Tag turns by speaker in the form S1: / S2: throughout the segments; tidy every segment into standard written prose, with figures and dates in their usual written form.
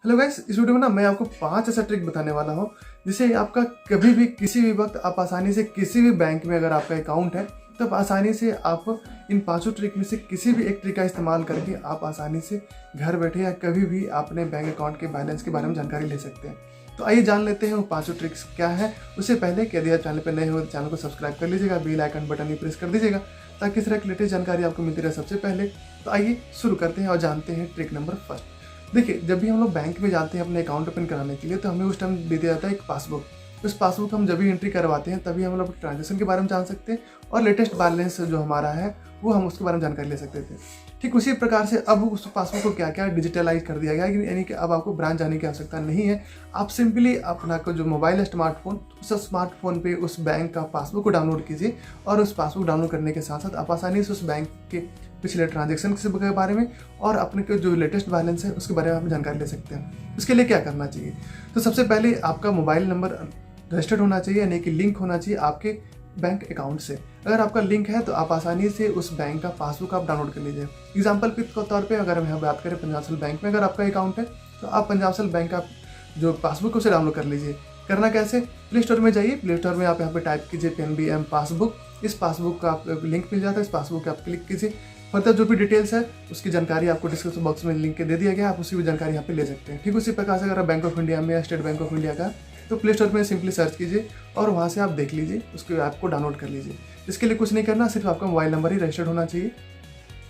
S1: Hello guys, इस video में ना मैं आपको 5 ऐसा ट्रिक बताने वाला हूँ जिससे आपका कभी भी किसी भी वक्त आप आसानी से किसी भी बैंक में अगर आपका अकाउंट है तो आप आसानी से आप इन 5 ट्रिक में से किसी भी एक ट्रिक का इस्तेमाल करके आप आसानी से घर बैठे या कभी भी अपने बैंक अकाउंट के बैलेंस के बारे में जानकारी ले सकते हैं। तो आइए जान लेते हैं वो 5 ट्रिक्स क्या है। उससे पहले यदि आप चैनल पर नए हो तो चैनल को सब्सक्राइब कर लीजिएगा, बेल आइकन बटन भी प्रेस कर दीजिएगा ताकि इस तरह की लेटेस्ट जानकारी आपको मिलती रहे सबसे पहले। तो आइए शुरू करते हैं और जानते हैं ट्रिक नंबर फर्स्ट। देखिए, जब भी हम लोग बैंक में जाते हैं अपने अकाउंट ओपन कराने के लिए तो हमें उस टाइम दे दिया जाता है एक पासबुक। उस पासबुक हम जब भी एंट्री करवाते हैं तभी हम लोग ट्रांजेक्शन के बारे में जान सकते हैं और लेटेस्ट बैलेंस जो हमारा है वो हम उसके बारे में जानकारी ले सकते थे। ठीक उसी प्रकार से अब उस पासबुक को क्या क्या डिजिटलाइज कर दिया गया है, यानी कि अब आपको ब्रांच जाने की आवश्यकता नहीं है। आप सिंपली अपना को जो मोबाइल है स्मार्टफोन, उस स्मार्टफोन पे उस बैंक का पासबुक को डाउनलोड कीजिए और उस पासबुक डाउनलोड करने के साथ साथ आप आसानी से उस बैंक के पिछले ट्रांजेक्शन के बारे में और अपने के जो लेटेस्ट बैलेंस है उसके बारे में आप जानकारी ले सकते हैं। इसके लिए क्या करना चाहिए, तो सबसे पहले आपका मोबाइल नंबर रजिस्टर्ड होना चाहिए, यानी कि लिंक होना चाहिए आपके बैंक अकाउंट से। अगर आपका लिंक है तो आप आसानी से उस बैंक का पासबुक आप डाउनलोड कर लीजिए। एग्जाम्पल के तौर पे अगर हम यहाँ बात करें पंजाब नेशनल बैंक में अगर आपका अकाउंट है तो आप पंजाब नेशनल बैंक का जो पासबुक है उसे डाउनलोड कर लीजिए। करना कैसे, प्ले स्टोर में जाइए, प्ले स्टोर में आप यहाँ पे टाइप कीजिए PNB पासबुक। इस पासबुक का आप लिंक मिल जाता है, इस पासबुक का आप क्लिक कीजिए। फर्दर जो भी डिटेल्स है उसकी जानकारी आपको डिस्क्रिप्शन बॉक्स में लिंक के दे दिया गया, आप उसकी भी जानकारी यहाँ पे ले सकते हैं। ठीक उसी प्रकार से अगर आप बैंक ऑफ इंडिया में या स्टेट बैंक ऑफ इंडिया का तो प्ले स्टोर में सिंपली सर्च कीजिए और वहाँ से आप देख लीजिए, उसके ऐप को डाउनलोड कर लीजिए। इसके लिए कुछ नहीं करना, सिर्फ आपका मोबाइल नंबर ही रजिस्टर्ड होना चाहिए।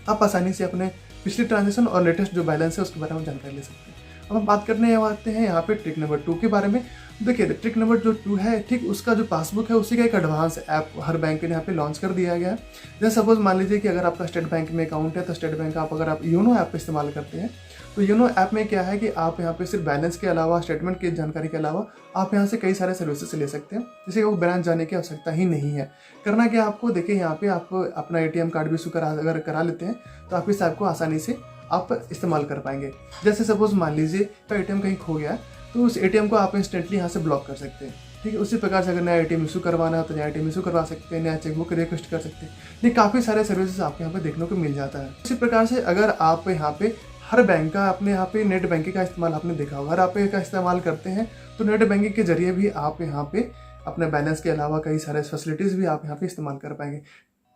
S1: आप आसानी से अपने पिछले ट्रांजेक्शन और लेटेस्ट जो बैलेंस है उसके बारे में जानकारी ले सकते हैं। अब हम बात करने आते हैं यहाँ पे ट्रिक नंबर 2 के बारे में। देखिए, ट्रिक नंबर जो 2 है, ठीक उसका जो पासबुक है उसी का एक एडवांस ऐप हर बैंक ने यहाँ पे लॉन्च कर दिया गया है। जैसे सपोज मान लीजिए कि अगर आपका स्टेट बैंक में अकाउंट है तो स्टेट बैंक आप अगर आप योनो ऐप इस्तेमाल करते हैं तो योनो ऐप में क्या है कि आप यहाँ पे सिर्फ बैलेंस के अलावा, स्टेटमेंट की जानकारी के अलावा आप यहाँ से कई सारे सर्विसेज ले सकते हैं, जिससे वो ब्रांच जाने की आवश्यकता ही नहीं है। करना क्या आपको, देखिए यहाँ पे आप अपना ATM कार्ड भी इशू अगर करा लेते हैं तो आप इस ऐप को आसानी से आप इस्तेमाल कर पाएंगे। जैसे सपोज मान लीजिए का ATM कहीं खो गया तो उस ATM को आप इंस्टेंटली यहाँ से ब्लॉक कर सकते हैं। ठीक है, उसी प्रकार से अगर नया ATM इशू करवाना है तो नया ATM इशू करवा सकते हैं, नया चेकबुक रिक्वेस्ट कर सकते हैं। ये काफ़ी सारे सर्विसेज आपको यहाँ पे देखने को मिल जाता है। इसी प्रकार से अगर आप यहाँ पे हर बैंक का अपने यहाँ पे नेट बैंकिंग का इस्तेमाल आपने देखा होगा, अगर आप का इस्तेमाल करते हैं तो नेट बैंकिंग के जरिए भी आप यहाँ पे अपने बैलेंस के अलावा कई सारे फैसिलिटीज़ भी आप यहाँ पे इस्तेमाल कर पाएंगे।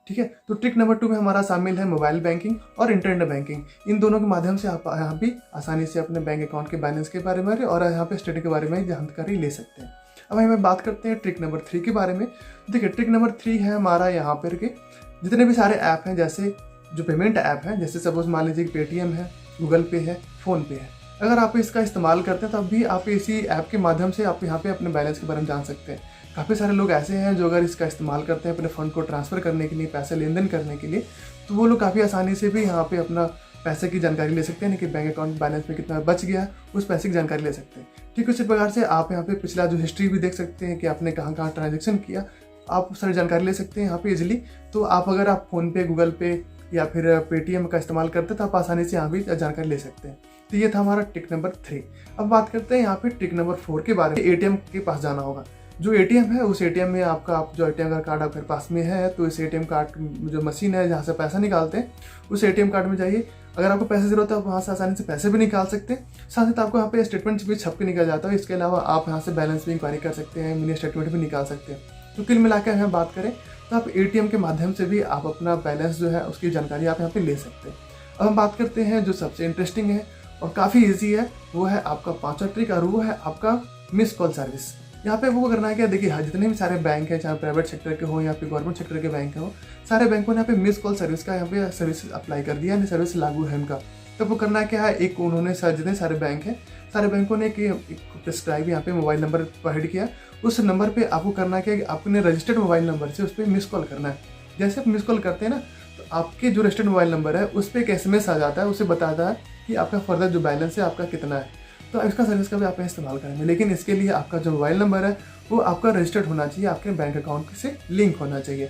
S1: ठीक है, तो ट्रिक नंबर 2 में हमारा शामिल है मोबाइल बैंकिंग और इंटरनेट बैंकिंग। इन दोनों के माध्यम से आप यहाँ भी आसानी से अपने बैंक अकाउंट के बैलेंस के बारे में और यहाँ पे स्टेटस के बारे में जानकारी ले सकते हैं। अब हमें बात करते हैं ट्रिक नंबर 3 के बारे में। देखिए, ट्रिक नंबर 3 है हमारा यहाँ पर के जितने भी सारे ऐप हैं, जैसे जो पेमेंट ऐप हैं, जैसे सपोज मान लीजिए पेटीएम है, गूगल पे है, फ़ोनपे है। अगर आप इसका इस्तेमाल करते हैं तब भी आप इसी ऐप के माध्यम से आप यहाँ पे अपने बैलेंस के बारे में जान सकते हैं। काफ़ी सारे लोग ऐसे हैं जो अगर इसका इस्तेमाल करते हैं अपने फ़ंड को ट्रांसफ़र करने के लिए, पैसे लेन देन करने के लिए, तो वो लोग काफ़ी आसानी से भी यहाँ पे अपना पैसे की जानकारी ले सकते हैं कि बैंक अकाउंट बैलेंस में कितना बच गया, उस पैसे की जानकारी ले सकते हैं। ठीक उसी प्रकार से आप यहाँ पे पिछला जो हिस्ट्री भी देख सकते हैं कि आपने कहाँ कहाँ ट्रांजेक्शन किया, आप सारी जानकारी ले सकते हैं यहाँ पे इजीली। तो आप अगर आप फ़ोनपे, गूगल पे या फिर पेटीएम का इस्तेमाल करते हैं तो आप आसानी से यहाँ भी जानकारी ले सकते हैं। तो ये था हमारा ट्रिक नंबर 3। अब बात करते हैं यहाँ पे ट्रिक नंबर 4 के बारे में। ATM के पास जाना होगा, जो ATM है उस ATM में आपका आप जो ATM कार्ड आपके पास में है तो इस ATM कार्ड जो मशीन है जहाँ से पैसा निकालते हैं उस ATM कार्ड में जाइए। अगर आपको पैसे ज़रूरत है आप वहाँ से आसानी से पैसे भी निकाल सकते हैं, साथ ही आपको यहाँ पे स्टेटमेंट भी छप के निकल जाता है। इसके अलावा आप यहाँ से बैलेंस भी इंक्वायरी कर सकते हैं, मिनी स्टेटमेंट भी निकाल सकते हैं। तो कुल मिला के हम बात करें तो आप ATM के माध्यम से भी आप अपना बैलेंस जो है उसकी जानकारी आप यहाँ पे ले सकते हैं। अब हम बात करते हैं जो सबसे इंटरेस्टिंग है और काफ़ी इजी है, वो है आपका 5वां ट्रिक और वो है आपका मिस कॉल सर्विस। यहाँ पे वो करना है क्या, देखिए जितने भी सारे बैंक हैं, चाहे प्राइवेट सेक्टर के हो या फिर गवर्नमेंट सेक्टर के बैंक हो, सारे बैंकों ने यहाँ पे मिस कॉल सर्विस का यहाँ पे सर्विस अप्लाई कर दिया, यानी सर्विस लागू है उनका। तो वो करना क्या है, एक उन्होंने जितने सारे बैंक हैं सारे बैंकों ने एक प्रिस्क्राइब यहाँ पे मोबाइल नंबर प्रोवाइड किया। उस नंबर पे आपको करना क्या है कि आपने रजिस्टर्ड मोबाइल नंबर से उस पर मिस कॉल करना है। जैसे आप मिस कॉल करते हैं ना तो आपके जो रजिस्टर्ड मोबाइल नंबर है उस पर एक SMS आ जाता है, उसे बताता है कि आपका फर्दर जो बैलेंस है आपका कितना है। तो इसका सर्विस का भी आप इस्तेमाल करेंगे, लेकिन इसके लिए आपका जो मोबाइल नंबर है वो आपका रजिस्टर्ड होना चाहिए, आपके बैंक अकाउंट से लिंक होना चाहिए।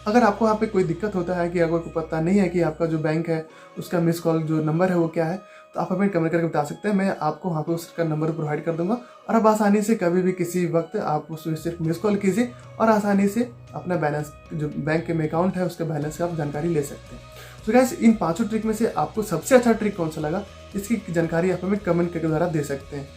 S1: अगर आपको यहाँ पे कोई दिक्कत होता है कि अगर को पता नहीं है कि आपका जो बैंक है उसका मिस कॉल जो नंबर है वो क्या है, तो आप हमें कमेंट करके बता सकते हैं, मैं आपको वहाँ पे उसका नंबर प्रोवाइड कर दूंगा और आप आसानी से कभी भी किसी वक्त आप उसमें सिर्फ मिस कॉल कीजिए और आसानी से अपना बैलेंस जो बैंक में अकाउंट है उसके बैलेंस की आप जानकारी ले सकते हैं। तो गाइस इन 5 ट्रिक में से आपको सबसे अच्छा ट्रिक कौन सा लगा, इसकी जानकारी आप हमें कमेंट के द्वारा दे सकते हैं।